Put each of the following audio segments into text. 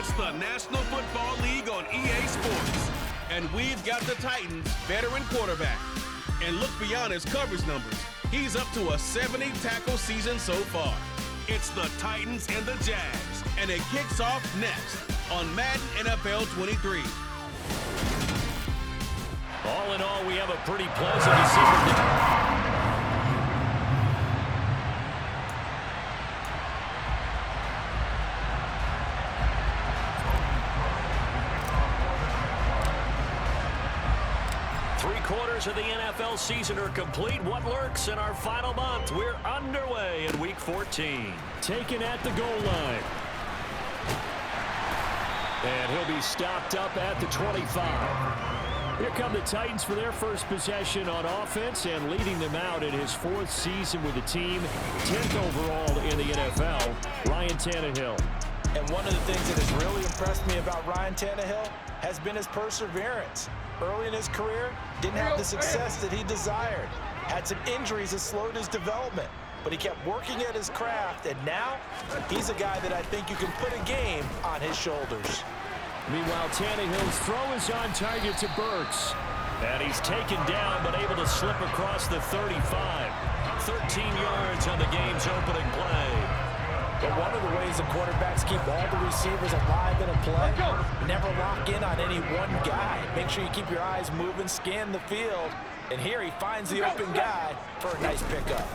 It's the National Football League on EA Sports. And we've got the Titans' veteran quarterback. And look beyond his coverage numbers. He's up to a 70-tackle season so far. It's the Titans and the Jags. And it kicks off next on Madden NFL 23. All in all, we have a pretty pleasant December. 3/4 of the NFL season are complete. What lurks in our final month? We're underway in Week 14. Taken at the goal line. And he'll be stopped up at the 25. Here come the Titans for their first possession on offense, and leading them out in his 4th season with the team, 10th overall in the NFL, Ryan Tannehill. And one of the things that has really impressed me about Ryan Tannehill has been his perseverance. Early in his career, didn't have the success that he desired. Had some injuries that slowed his development, but he kept working at his craft, and now he's a guy that I think you can put a game on his shoulders. Meanwhile, Tannehill's throw is on target to Burks. And he's taken down, but able to slip across the 35. 13 yards on the game's opening play. But one of the ways the quarterbacks keep all the receivers alive in a play, never lock in on any one guy. Make sure you keep your eyes moving, scan the field. And here he finds the open guy for a nice pickup.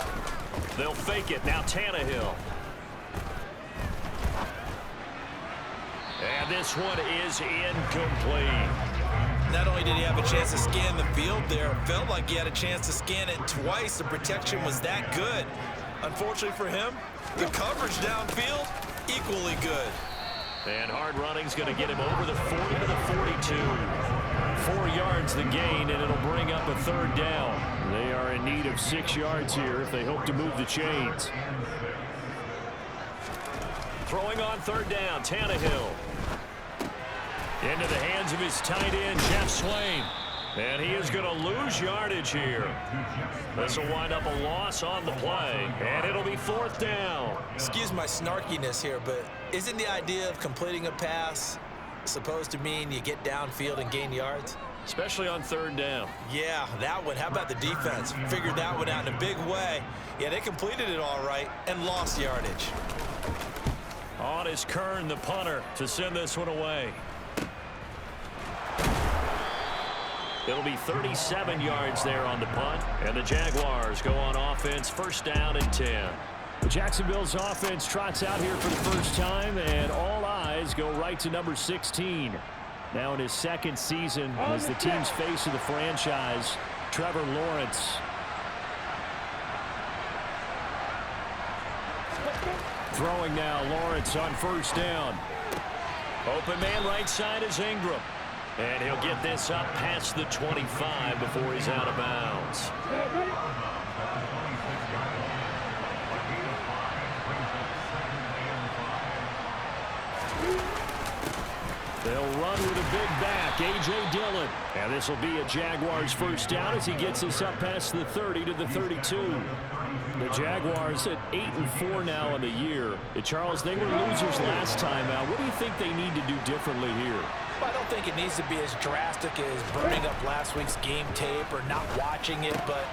They'll fake it. Now Tannehill. And this one is incomplete. Not only did he have a chance to scan the field there, it felt like he had a chance to scan it twice. The protection was that good. Unfortunately for him, the coverage downfield, equally good. And hard running's going to get him over the 40 to the 42. 4 yards the gain, and it'll bring up a 3rd down. They are in need of 6 yards here if they hope to move the chains. Throwing on 3rd down, Tannehill. Into the hands of his tight end, Jeff Swain. And he is going to lose yardage here. This will wind up a loss on the play, and it'll be 4th down. Excuse my snarkiness here, but isn't the idea of completing a pass supposed to mean you get downfield and gain yards? Especially on 3rd down. Yeah, that one. How about the defense? Figured that one out in a big way. Yeah, they completed it all right and lost yardage. On is Kern, the punter, to send this one away. It'll be 37 yards there on the punt, and the Jaguars go on offense, 1st down and 10. The Jacksonville's offense trots out here for the first time, and all eyes go right to number 16. Now in his 2nd season as the team's face of the franchise, Trevor Lawrence. Throwing now, Lawrence on 1st down. Open man right side is Ingram. And he'll get this up past the 25 before he's out of bounds. They'll run with a big back, A.J. Dillon. And this will be a Jaguars 1st down as he gets this up past the 30 to the 32. The Jaguars at 8-4 now in the year. Charles, they were losers last time out. What do you think they need to do differently here? Well, I don't think it needs to be as drastic as burning up last week's game tape or not watching it, but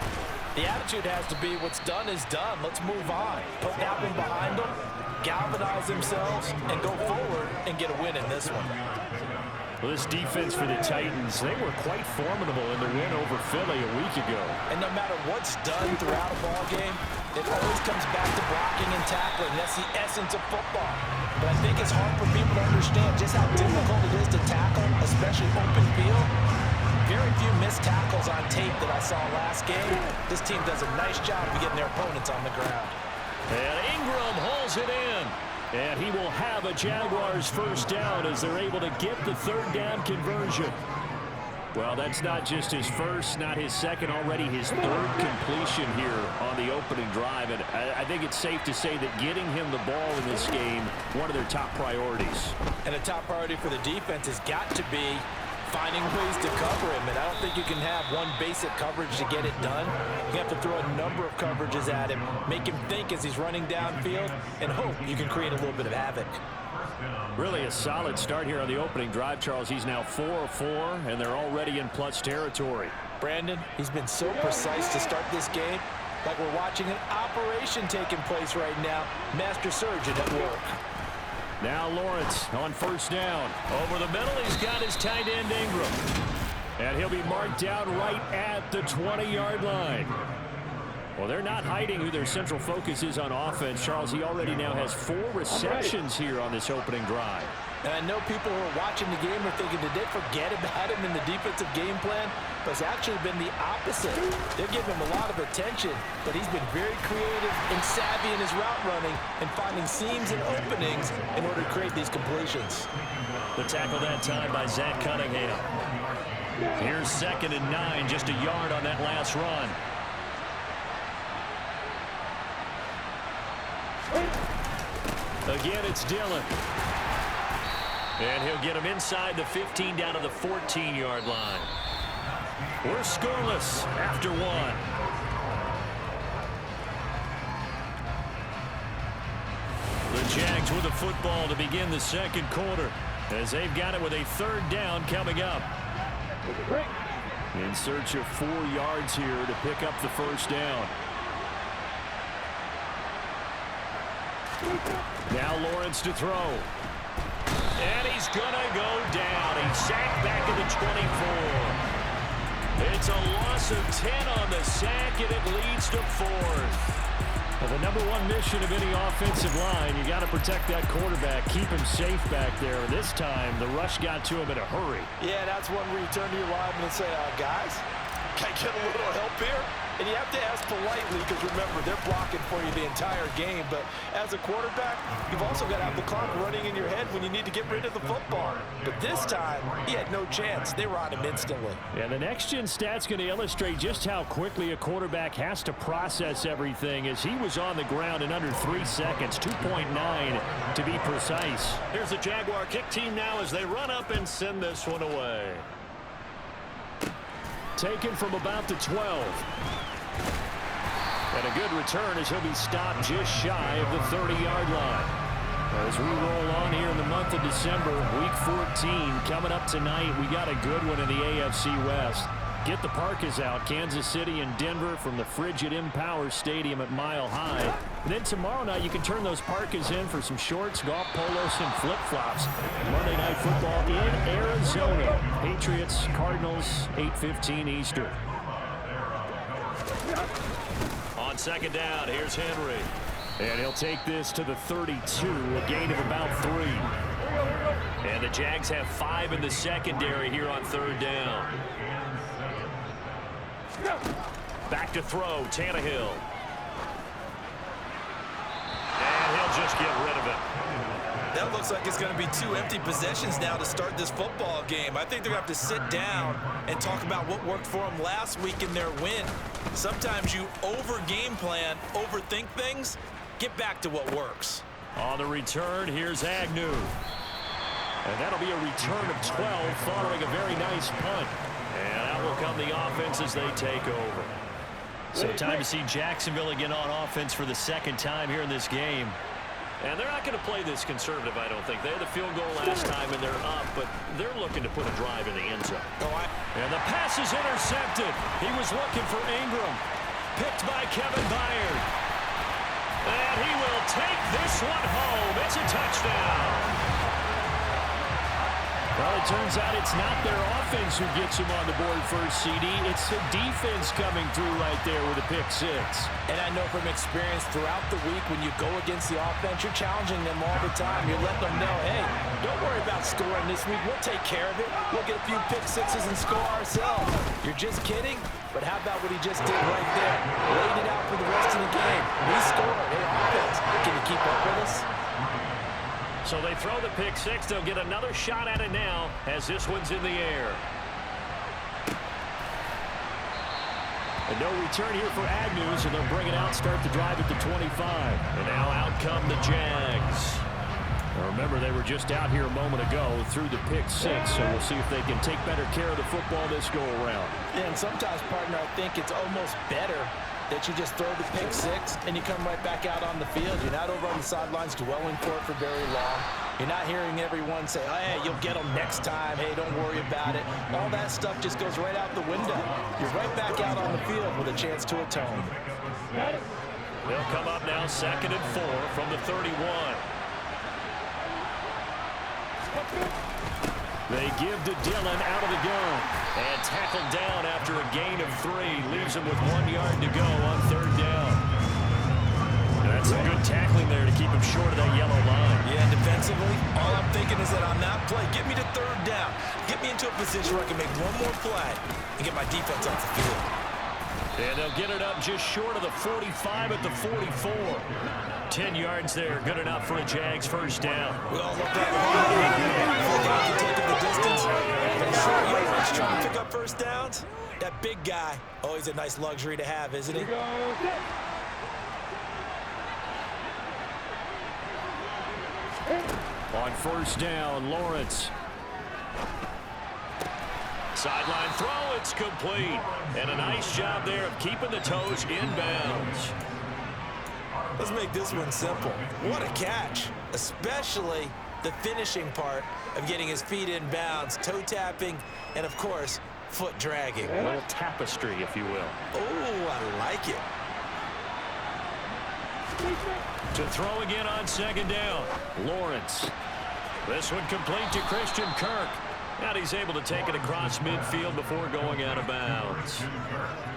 the attitude has to be what's done is done. Let's move on. Put that one behind them, galvanize themselves, and go forward and get a win in this one. Well, this defense for the Titans, they were quite formidable in the win over Philly a week ago. And no matter what's done throughout a ball game, it always comes back to blocking and tackling. That's the essence of football. But I think it's hard for people to understand just how difficult it is to tackle, especially open field. Very few missed tackles on tape that I saw last game. This team does a nice job of getting their opponents on the ground. And Ingram hauls it in. And he will have a Jaguars 1st down as they're able to get the 3rd down conversion. Well, that's not just his first, not his second, already his 3rd completion here on the opening drive. And I think it's safe to say that getting him the ball in this game, one of their top priorities. And a top priority for the defense has got to be finding ways to cover him. And I don't think you can have one basic coverage to get it done. You have to throw a number of coverages at him, make him think as he's running downfield, and hope you can create a little bit of havoc. Really a solid start here on the opening drive, Charles. He's now 4 of 4, and they're already in plus territory. Brandon, he's been so precise to start this game, like we're watching an operation taking place right now. Master surgeon at work. Now Lawrence on first down. Over the middle, he's got his tight end Ingram. And he'll be marked down right at the 20-yard line. Well, they're not hiding who their central focus is on offense. Charles, he already now has 4 receptions here on this opening drive. And I know people who are watching the game are thinking, did they forget about him in the defensive game plan? But it's actually been the opposite. They're giving him a lot of attention, but he's been very creative and savvy in his route running and finding seams and openings in order to create these completions. The tackle that time by Zach Cunningham. Here's 2nd and 9, just a yard on that last run. Again, it's Dillon. And he'll get him inside the 15 down to the 14-yard line. We're scoreless after 1. The Jags with the football to begin the second quarter as they've got it with a 3rd down coming up. In search of 4 yards here to pick up the first down. Now Lawrence to throw. And he's going to go down. He's sacked back at the 24. It's a loss of 10 on the sack, and it leads to 4th. Well, the number 1 mission of any offensive line, you got to protect that quarterback, keep him safe back there. This time, the rush got to him in a hurry. Yeah, that's one where you turn to your lineman and say, guys, can I get a little help here? And you have to ask politely because, remember, they're blocking for you the entire game. But as a quarterback, you've also got to have the clock running in your head when you need to get rid of the football. But this time, he had no chance. They were on him instantly. Yeah, the next-gen stat's going to illustrate just how quickly a quarterback has to process everything as he was on the ground in under 3 seconds, 2.9 to be precise. Here's the Jaguar kick team now as they run up and send this one away. Taken from about the 12. And a good return as he'll be stopped just shy of the 30-yard line. As we roll on here in the month of December, Week 14 coming up tonight. We got a good one in the AFC West. Get the Parkas out, Kansas City and Denver from the frigid Empower Stadium at Mile High. And then tomorrow night you can turn those Parkas in for some shorts, golf polos, and flip-flops. Monday Night Football in Arizona. Patriots, Cardinals, 8:15 Eastern. On 2nd down, here's Henry. And he'll take this to the 32, a gain of about 3. And the Jags have 5 in the secondary here on 3rd down. Back to throw, Tannehill. And he'll just get rid of it. That looks like it's going to be 2 empty possessions now to start this football game. I think they're going to have to sit down and talk about what worked for them last week in their win. Sometimes you over-game plan, overthink things. Get back to what works. On the return, here's Agnew. And that'll be a return of 12 following a very nice punt. And out will come the offense as they take over. So time to see Jacksonville again on offense for the 2nd time here in this game. And they're not going to play this conservative, I don't think. They had the field goal last time, and they're up, but they're looking to put a drive in the end zone. And the pass is intercepted. He was looking for Ingram. Picked by Kevin Byard. And he will take this one home. It's a touchdown. Well, it turns out it's not their offense who gets them on the board first, CD. It's the defense coming through right there with a pick 6. And I know from experience throughout the week when you go against the offense, you're challenging them all the time. You're letting them know, hey, don't worry about scoring this week. We'll take care of it. We'll get a few pick 6s and score ourselves. You're just kidding? But how about what he just did right there? Laid it out for the rest of the game. We scored. Hey, offense, can you keep up with us? So they throw the pick 6. They'll get another shot at it now as this one's in the air. And no return here for Agnew, so they'll bring it out, start the drive at the 25. And now out come the Jags. Now remember, they were just out here a moment ago through the pick 6, so we'll see if they can take better care of the football this go-around. Yeah, and sometimes, partner, I think it's almost better that you just throw the pick 6 and you come right back out on the field. You're not over on the sidelines dwelling for it for very long. You're not hearing everyone say, oh, hey, you'll get them next time. Hey, don't worry about it. All that stuff just goes right out the window. You're right back out on the field with a chance to atone. They'll come up now 2nd and 4 from the 31. They give to Dillon out of the gun. And tackled down after a gain of 3. Leaves him with 1 yard to go on 3rd down. That's some good tackling there to keep him short of that yellow line. Yeah, defensively, all I'm thinking is that on that play, get me to 3rd down. Get me into a position where I can make one more play and get my defense off the field. And they'll get it up just short of the 45 at the 44. 10 yards there, good enough for a Jags 1st down. We all love that. The guy can take it the distance. But short yardage trying to pick up 1st downs. That big guy, always a nice luxury to have, isn't he? On 1st down, Lawrence. Sideline throw, it's complete. And a nice job there of keeping the toes inbounds. Let's make this one simple. What a catch, especially the finishing part of getting his feet in bounds, toe tapping, and of course, foot dragging. A little tapestry, if you will. Oh, I like it. To throw again on 2nd down, Lawrence. This one complete to Christian Kirk. And he's able to take it across midfield before going out of bounds.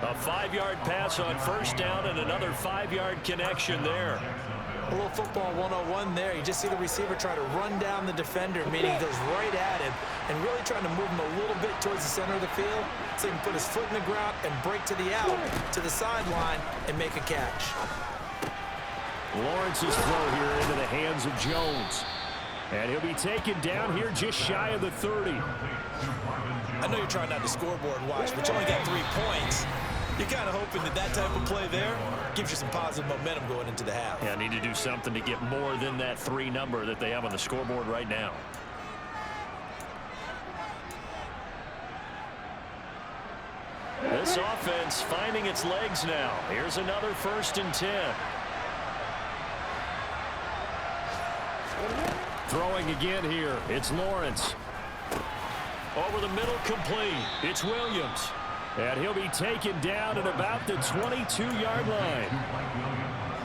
A 5-yard pass on 1st down and another 5-yard connection there. A little football 101 there. You just see the receiver try to run down the defender, meaning he goes right at him and really trying to move him a little bit towards the center of the field so he can put his foot in the ground and break to the out, to the sideline, and make a catch. Lawrence's throw here into the hands of Jones. And he'll be taken down here just shy of the 30. I know you're trying not to scoreboard watch, but you only got 3 points. You're kind of hoping that type of play there gives you some positive momentum going into the half. Yeah, need to do something to get more than that 3 number that they have on the scoreboard right now. This offense finding its legs now. Here's another 1st and 10. Throwing again here, it's Lawrence. Over the middle, complete. It's Williams. And he'll be taken down at about the 22-yard line.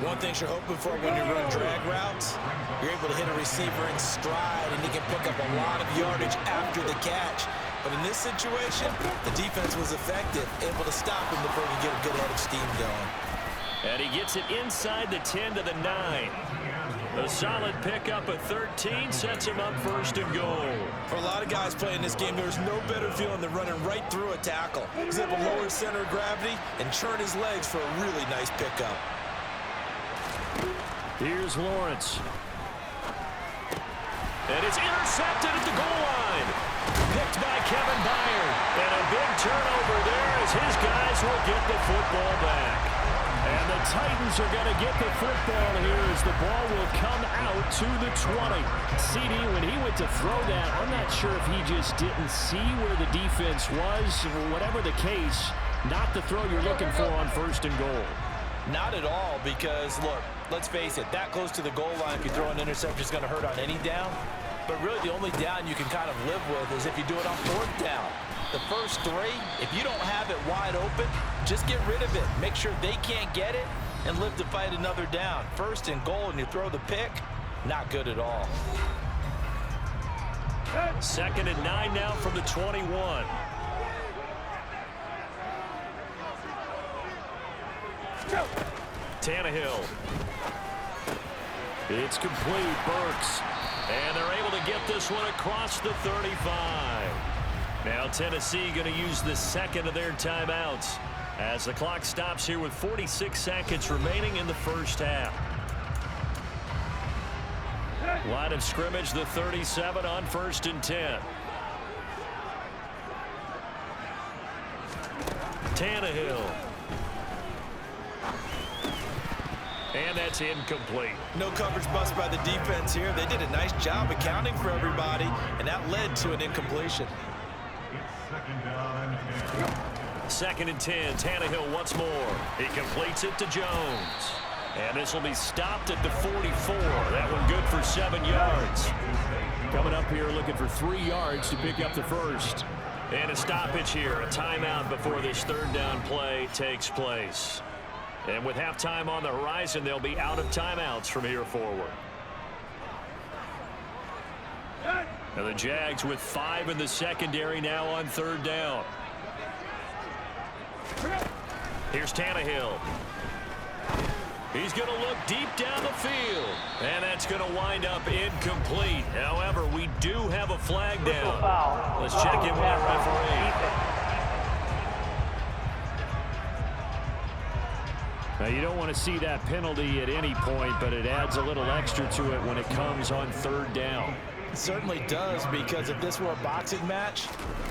One thing you're hoping for when you run drag routes, you're able to hit a receiver in stride, and he can pick up a lot of yardage after the catch. But in this situation, the defense was effective, able to stop him before he get a good head of steam going. And he gets it inside the 10 to the 9. A solid pickup at 13 sets him up 1st and goal. For a lot of guys playing this game, there's no better feeling than running right through a tackle. He's able to lower his center of gravity and churn his legs for a really nice pickup. Here's Lawrence. And it's intercepted at the goal line. Picked by Kevin Byard. And a big turnover there as his guys will get the football back. And the Titans are going to get the football here as the ball will come out to the 20. CD, when he went to throw that, I'm not sure if he just didn't see where the defense was. Whatever the case, not the throw you're looking for on 1st and goal. Not at all, because, look, let's face it, that close to the goal line, if you throw an interception, is going to hurt on any down. But really, the only down you can kind of live with is if you do it on 4th down. The first 3, if you don't have it wide open, just get rid of it. Make sure they can't get it and live to fight another down. 1st and goal, and you throw the pick, not good at all. 2nd and 9 now from the 21. Tannehill. It's complete, Burks. And they're able to get this one across the 35. Now Tennessee going to use the 2nd of their timeouts as the clock stops here with 46 seconds remaining in the 1st half. Line of scrimmage, the 37 on 1st and 10. Tannehill. And that's incomplete. No coverage bust by the defense here. They did a nice job accounting for everybody, and that led to an incompletion. 2nd and 10. Tannehill once more. He completes it to Jones. And this will be stopped at the 44. That one good for 7 yards. Coming up here looking for 3 yards to pick up the first. And a stoppage here, a timeout before this third down play takes place. And with halftime on the horizon, they'll be out of timeouts from here forward. And the Jags with 5 in the secondary now on third down. Here's Tannehill. He's going to look deep down the field. And that's going to wind up incomplete. However, we do have a flag down. Let's check in with our referee. Now, you don't want to see that penalty at any point, but it adds a little extra to it when it comes on third down. It certainly does, because if this were a boxing match,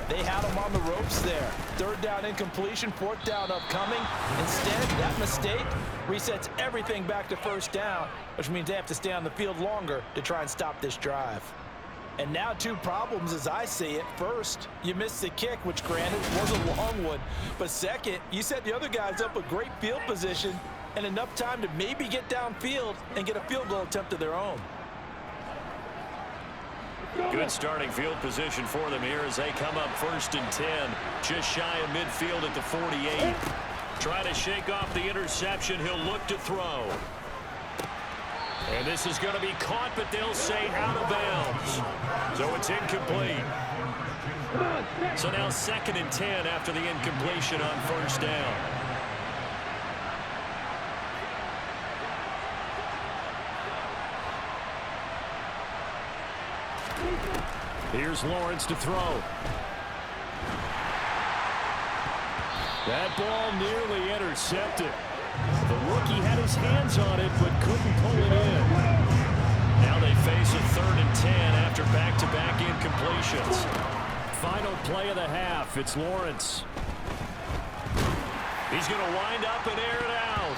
they had him on the ropes there. Third down incompletion, fourth down upcoming. Instead, that mistake resets everything back to first down, which means they have to stay on the field longer to try and stop this drive. And now 2 problems as I see it. First, you missed the kick, which granted was a long one. But second, you set the other guys up a great field position and enough time to maybe get downfield and get a field goal attempt of their own. Good starting field position for them here as they come up 1st and 10. Just shy of midfield at the 48. Trying to shake off the interception. He'll look to throw. And this is going to be caught, but they'll say out of bounds. So it's incomplete. So now 2nd and 10 after the incompletion on first down. Here's Lawrence to throw. That ball nearly intercepted. The rookie had his hands on it, but couldn't pull it in. Now they face a 3rd and 10 after back-to-back incompletions. Final play of the half. It's Lawrence. He's going to wind up and air it out.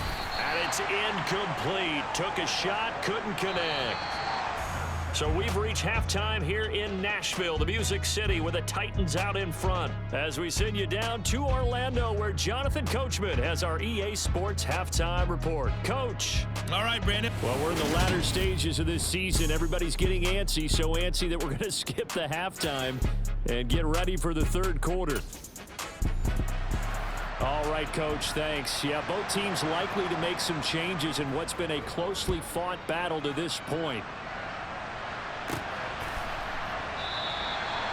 And it's incomplete. Took a shot, couldn't connect. So we've reached halftime here in Nashville, the Music City, with the Titans out in front. As we send you down to Orlando, where Jonathan Coachman has our EA Sports halftime report. Coach. All right, Brandon. Well, we're in the latter stages of this season. Everybody's getting antsy, so antsy that we're going to skip the halftime and get ready for the third quarter. All right, Coach, thanks. Yeah, both teams likely to make some changes in what's been a closely fought battle to this point.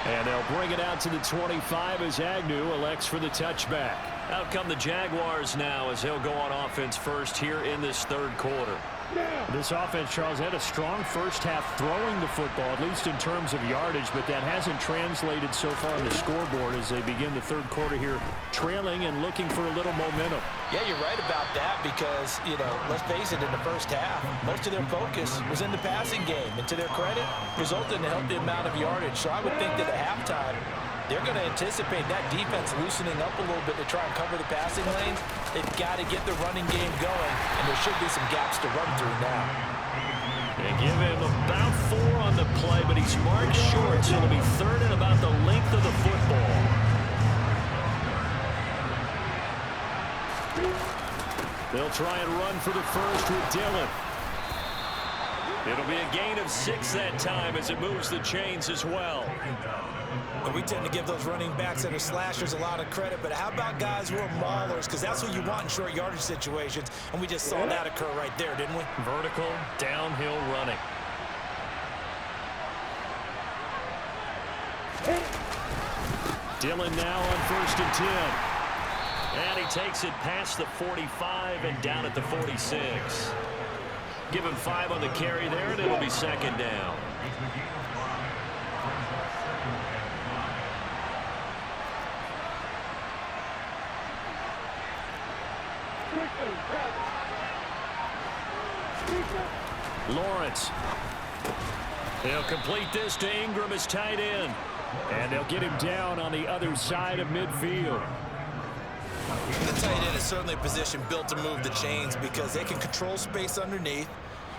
And they'll bring it out to the 25 as Agnew elects for the touchback. Out come the Jaguars now as they'll go on offense first here in this third quarter. This offense, Charles, had a strong first half throwing the football, at least in terms of yardage, but that hasn't translated so far on the scoreboard as they begin the third quarter here, trailing and looking for a little momentum. Yeah, you're right about that because, let's face it, in the first half, most of their focus was in the passing game. And to their credit, resulted in a healthy amount of yardage. So I would think that at halftime, they're going to anticipate that defense loosening up a little bit to try and cover the passing lanes. They've got to get the running game going, and there should be some gaps to run through now. They give him about 4 on the play, but he's marked short, so it'll be 3rd and about the length of the football. They'll try and run for the first with Dillon. It'll be a gain of 6 that time as it moves the chains as well. And we tend to give those running backs that are slashers a lot of credit, but how about guys who are maulers? Because that's what you want in short yardage situations, and we just saw that occur right there, didn't we? Vertical, downhill running. Dillon now on 1st and 10. And he takes it past the 45 and down at the 46. Give him 5 on the carry there, and it'll be 2nd down. Lawrence. He'll complete this to Ingram as tight end. And they'll get him down on the other side of midfield. The tight end is certainly a position built to move the chains because they can control space underneath.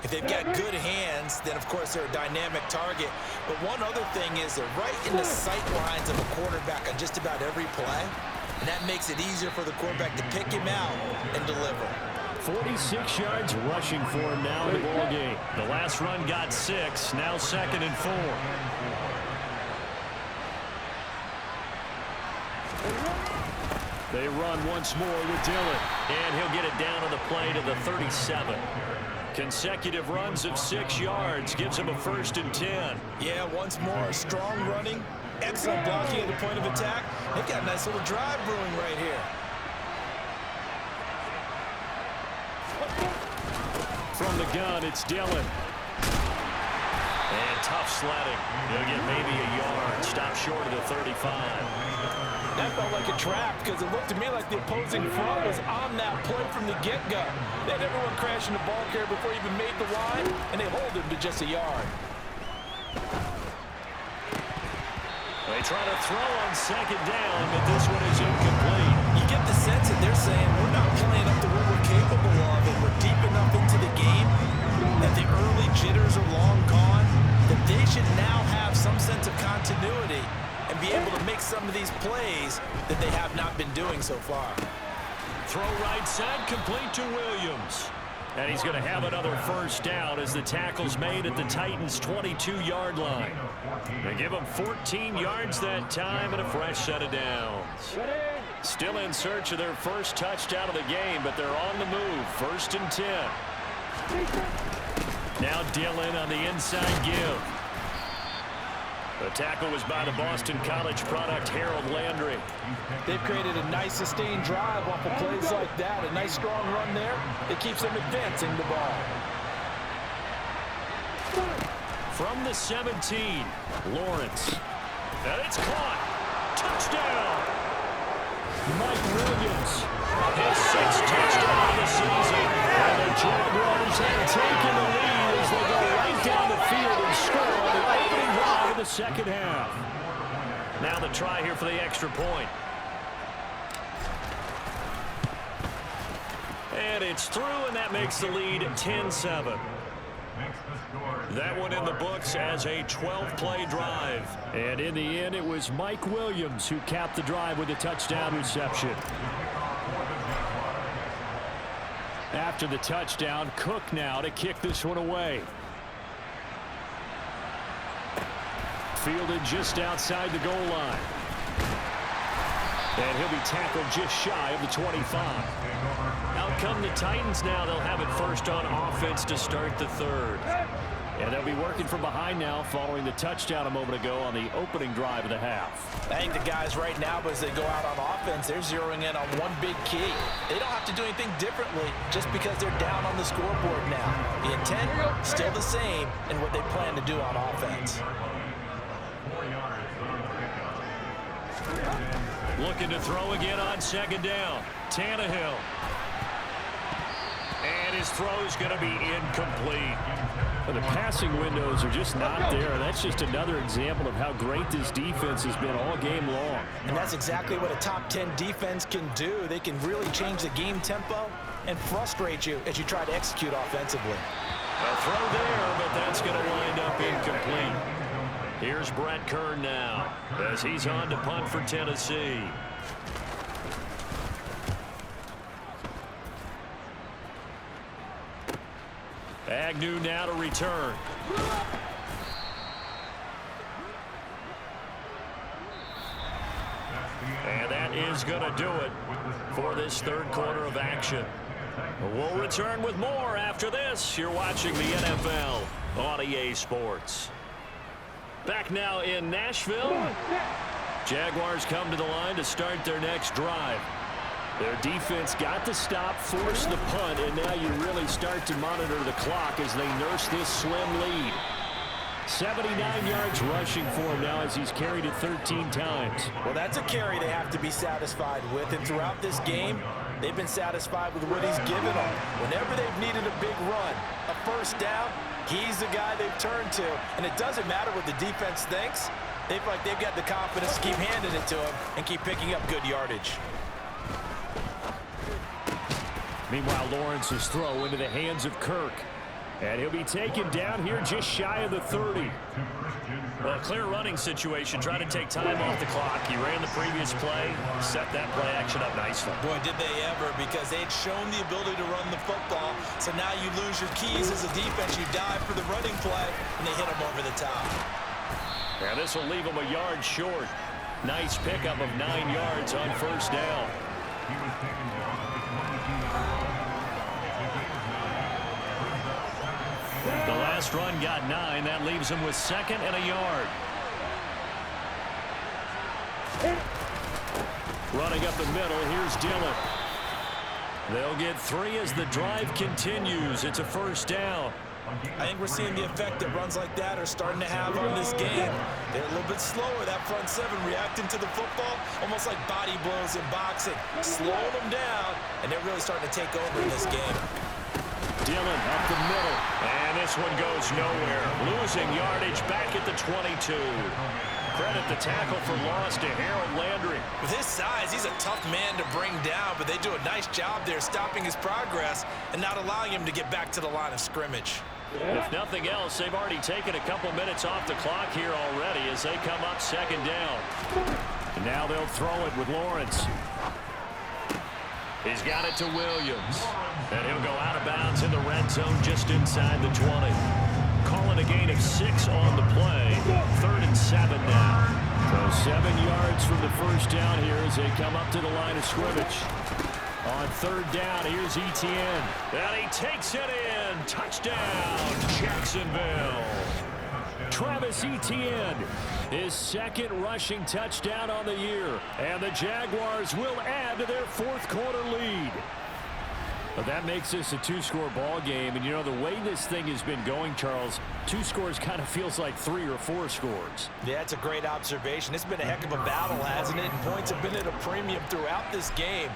If they've got good hands, then of course they're a dynamic target. But one other thing is they're right in the sight lines of a quarterback on just about every play. And that makes it easier for the quarterback to pick him out and deliver. 46 yards rushing for him now in the ball game. The last run got 6. Now 2nd and 4. They run once more with Dillon. And he'll get it down on the play to the 37. Consecutive runs of 6 yards gives him a 1st and 10. Yeah, once more, strong running, excellent blocking at the point of attack. They've got a nice little drive brewing right here. From the gun, it's Dillon. And tough sledding. He'll get maybe a yard. Stop short of the 35. That felt like a trap because it looked to me like the opposing front was on that play from the get-go. They had everyone crashing the ball carrier before he even made the line, and they hold him to just a yard. They try to throw on 2nd down, but this one is incomplete. You get the sense that they're saying we're not playing up to what we're capable of, and we're deep enough into the game that the early jitters are long gone, that they should now have some sense of continuity and be able to make some of these plays that they have not been doing so far. Throw right side, complete to Williams. And he's going to have another 1st down as the tackle's made at the Titans' 22-yard line. They give him 14 yards that time and a fresh set of downs. Still in search of their 1st touchdown of the game, but they're on the move. 1st and 10. Now Dillon on the inside give. The tackle was by the Boston College product, Harold Landry. They've created a nice sustained drive off of plays like that. A nice strong run there. It keeps them advancing the ball. From the 17, Lawrence. And it's caught. Touchdown. Mike Williams. His 6th touchdown of the season. And the Jaguars have taken the lead as they go right down the field and score on the opening drive of the 2nd half. Now the try here for the extra point. And it's through, and that makes the lead 10-7. That one in the books as a 12-play drive. And in the end, it was Mike Williams who capped the drive with a touchdown reception. After the touchdown, Cook now to kick this one away. Fielded just outside the goal line. And he'll be tackled just shy of the 25. Out come the Titans now. They'll have it 1st on offense to start the 3rd. And they'll be working from behind now following the touchdown a moment ago on the opening drive of the half. I think the guys right now, as they go out on offense, they're zeroing in on one big key. They don't have to do anything differently just because they're down on the scoreboard now. The intent, still the same in what they plan to do on offense. Looking to throw again on 2nd down. Tannehill. And his throw's going to be incomplete. The passing windows are just not there. That's just another example of how great this defense has been all game long. And that's exactly what a top 10 defense can do. They can really change the game tempo and frustrate you as you try to execute offensively. A throw there, but that's going to wind up incomplete. Here's Brett Kern now as he's on to punt for Tennessee. Agnew now to return. And that is going to do it for this 3rd quarter of action. We'll return with more after this. You're watching the NFL on EA Sports. Back now in Nashville. Jaguars come to the line to start their next drive. Their defense got the stop, forced the punt, and now you really start to monitor the clock as they nurse this slim lead. 79 yards rushing for him now as he's carried it 13 times. Well, that's a carry they have to be satisfied with, and throughout this game, they've been satisfied with what he's given them. Whenever they've needed a big run, a 1st down, he's the guy they've turned to, and it doesn't matter what the defense thinks. They feel like they've got the confidence to keep handing it to him and keep picking up good yardage. Meanwhile, Lawrence's throw into the hands of Kirk. And he'll be taken down here just shy of the 30. Well, a clear running situation. Try to take time off the clock. He ran the previous play, set that play action up nicely. Boy, did they ever, because they had shown the ability to run the football. So now you lose your keys as a defense. You dive for the running play, and they hit him over the top. And this will leave him a yard short. Nice pickup of 9 yards on first down. The last run got 9. That leaves him with 2nd and a yard. Running up the middle, here's Dillon. They'll get 3 as the drive continues. It's a first down. I think we're seeing the effect that runs like that are starting to have on this game. They're a little bit slower, that front 7, reacting to the football, almost like body blows in boxing. Slowing them down, and they're really starting to take over in this game. Dillon up the middle. And this one goes nowhere. Losing yardage back at the 22. Credit the tackle for loss to Harold Landry. With his size, he's a tough man to bring down, but they do a nice job there stopping his progress and not allowing him to get back to the line of scrimmage. If nothing else, they've already taken a couple minutes off the clock here already as they come up 2nd down. And now they'll throw it with Lawrence. He's got it to Williams. And he'll go out of bounds in the red zone just inside the 20. Calling a gain of 6 on the play. 3rd and 7 now. So 7 yards from the first down here as they come up to the line of scrimmage. On 3rd down, here's Etienne. And he takes it in. Touchdown, Jacksonville. Travis Etienne, his 2nd rushing touchdown on the year. And the Jaguars will add to their 4th quarter lead. But that makes this a 2-score ball game. And, you know, the way this thing has been going, Charles, 2 scores kind of feels like 3 or 4 scores. Yeah, that's a great observation. It's been a heck of a battle, hasn't it? And points have been at a premium throughout this game.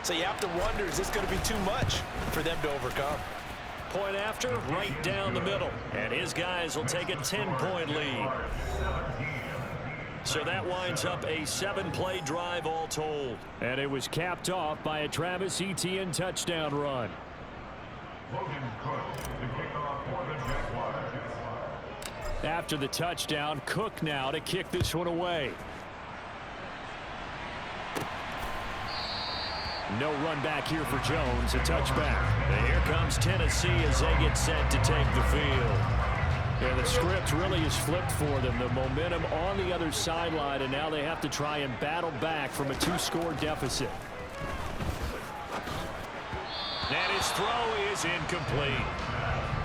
So you have to wonder, is this going to be too much for them to overcome? Point after, right down the middle. And his guys will take a 10-point lead. So that winds up a 7-play drive all told. And it was capped off by a Travis Etienne touchdown run. After the touchdown, Cook now to kick this one away. No run back here for Jones, a touchback. And here comes Tennessee as they get set to take the field. Yeah, the script really is flipped for them. The momentum on the other sideline, and now they have to try and battle back from a 2-score deficit. And his throw is incomplete.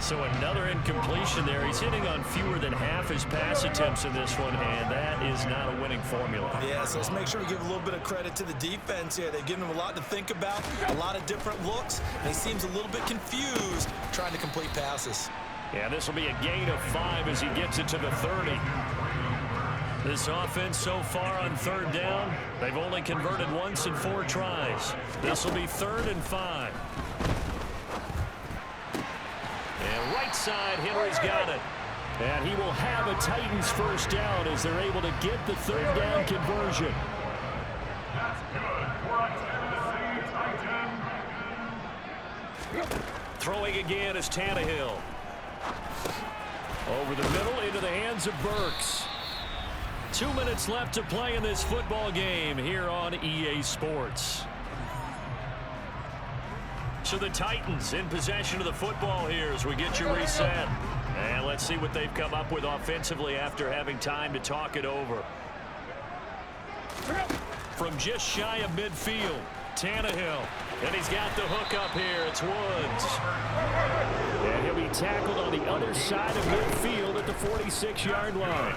So another incompletion there. He's hitting on fewer than half his pass attempts in this one, and that is not a winning formula. Yeah, so let's make sure we give a little bit of credit to the defense here. They've given him a lot to think about, a lot of different looks, and he seems a little bit confused trying to complete passes. Yeah, this will be a gain of 5 as he gets it to the 30. This offense so far on 3rd down, they've only converted once in 4 tries. This will be 3rd and 5. And right side, Henry's got it. And he will have a Titans first down as they're able to get the 3rd down conversion. Throwing again is Tannehill. Over the middle into the hands of Burks. 2 minutes left to play in this football game here on EA Sports. So the Titans in possession of the football here as we get you reset. And let's see what they've come up with offensively after having time to talk it over. From just shy of midfield, Tannehill. And he's got the hook up here. It's Woods. And he'll be tackled on the other side of midfield at the 46-yard line.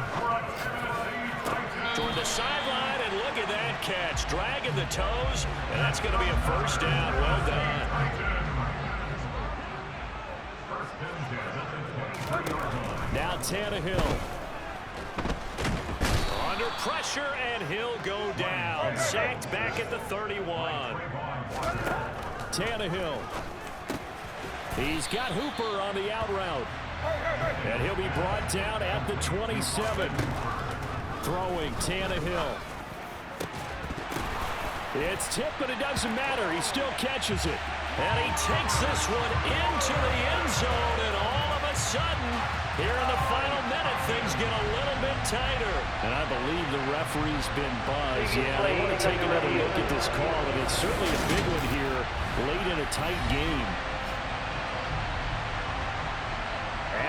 Toward the sideline, and look at that catch. Dragging the toes, and that's going to be a first down. Well done. Now Tannehill. Under pressure, and he'll go down. Sacked back at the 31. Tannehill. He's got Hooper on the out route. And he'll be brought down at the 27. Throwing Tannehill. It's tipped, but it doesn't matter. He still catches it. And he takes this one into the end zone, and all of a sudden, here in the final minute, things get a little bit tighter. And I believe the referee's been buzzed. Yeah, they want to take another look at this call, and it's certainly a big one here late in a tight game.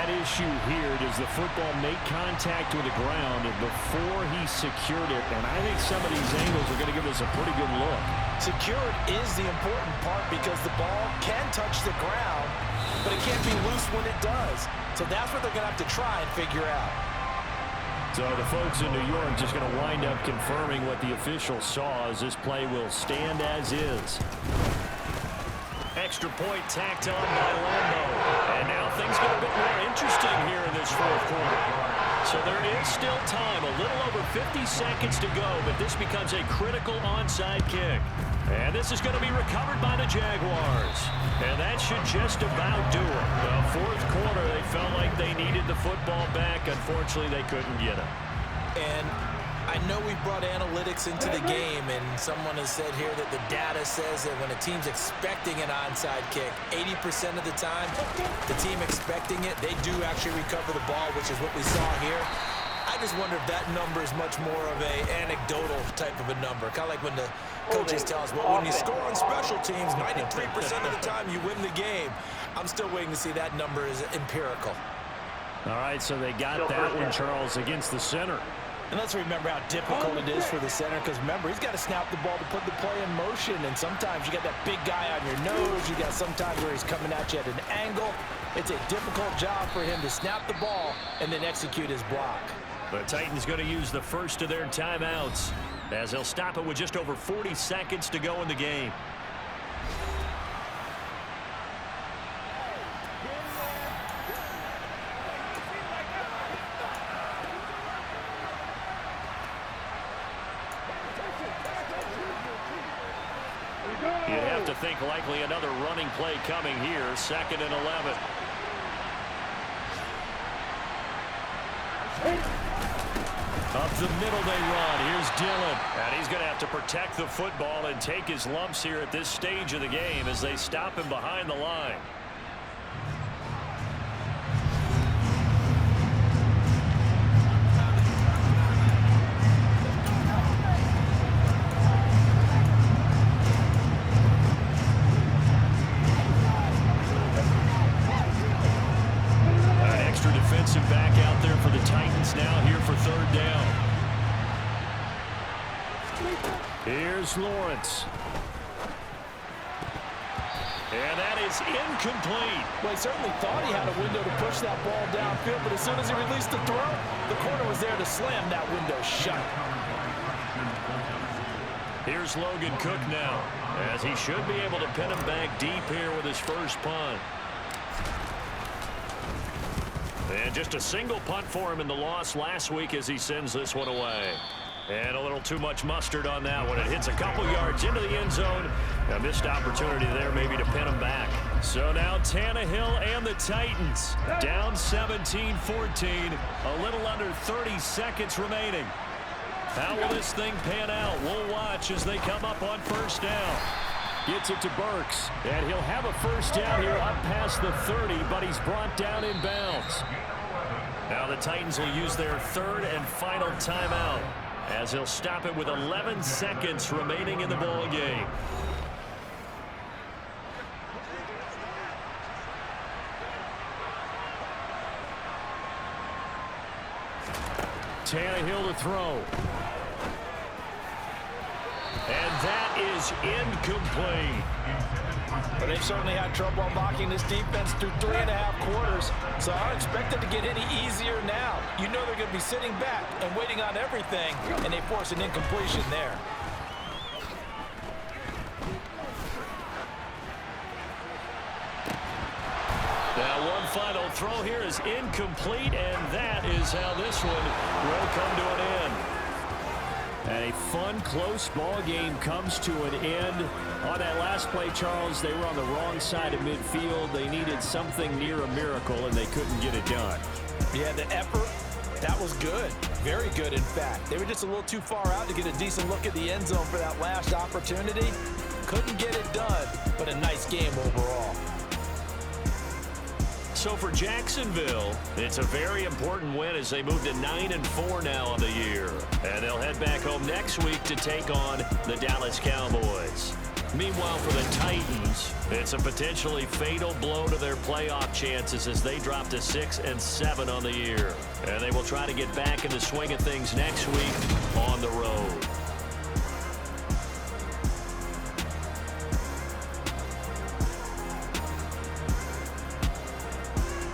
At issue here, does the football make contact with the ground before he secured it? And I think some of these angles are going to give us a pretty good look. Secured is the important part because the ball can touch the ground, but it can't be loose when it does. So that's what they're going to have to try and figure out. So the folks in New York just going to wind up confirming what the official saw, as this play will stand as is. Extra point tacked on by Lambo. And now things get a bit more interesting here in this fourth quarter. So there is still time, a little over 50 seconds to go, but this becomes a critical onside kick. And this is going to be recovered by the Jaguars. And that should just about do it. The fourth quarter, they felt like they needed the football back. Unfortunately, they couldn't get it. And I know we brought analytics into the game, and someone has said here that the data says that when a team's expecting an onside kick, 80% of the time, the team expecting it, they do actually recover the ball, which is what we saw here. I just wonder if that number is much more of a anecdotal type of a number. Kind of like when the coaches tell us, well, when you score on special teams, 93% of the time you win the game. I'm still waiting to see that number is empirical. All right, so they got that one, Charles, against the center. And let's remember how difficult it is for the center, because remember, he's got to snap the ball to put the play in motion, and sometimes you got that big guy on your nose. You got sometimes where he's coming at you at an angle. It's a difficult job for him to snap the ball and then execute his block. The Titans going to use the first of their timeouts, as they'll stop it with just over 40 seconds to go in the game. You have to think likely another running play coming here, 2nd and 11. Up the middle they run. Here's Dillon. And he's going to have to protect the football and take his lumps here at this stage of the game as they stop him behind the line. Back out there for the Titans now here for 3rd down. Here's Lawrence. And that is incomplete. Well, he certainly thought he had a window to push that ball downfield, but as soon as he released the throw, the corner was there to slam that window shut. Here's Logan Cook now, as he should be able to pin him back deep here with his first punt. And just a single punt for him in the loss last week as he sends this one away. And a little too much mustard on that one. It hits a couple yards into the end zone. A missed opportunity there maybe to pin him back. So now Tannehill and the Titans down 17-14. A little under 30 seconds remaining. How will this thing pan out? We'll watch as they come up on 1st down. Gets it to Burks, and he'll have a 1st down here up past the 30, but he's brought down in bounds. Now the Titans will use their 3rd and final timeout, as he'll stop it with 11 seconds remaining in the ball game. Tannehill to throw. And that is incomplete. But they've certainly had trouble unlocking this defense through 3.5 quarters, so I don't expect it to get any easier now. You know they're going to be sitting back and waiting on everything, and they force an incompletion there. Now one final throw here is incomplete, and that is how this one will come to an end. And a fun, close ball game comes to an end. On that last play, Charles, they were on the wrong side of midfield. They needed something near a miracle, and they couldn't get it done. Yeah, the effort, that was good. Very good, in fact. They were just a little too far out to get a decent look at the end zone for that last opportunity. Couldn't get it done, but a nice game overall. So for Jacksonville, it's a very important win as they move to 9-4 now on the year. And they'll head back home next week to take on the Dallas Cowboys. Meanwhile, for the Titans, it's a potentially fatal blow to their playoff chances as they drop to 6-7 on the year. And they will try to get back in the swing of things next week on the road.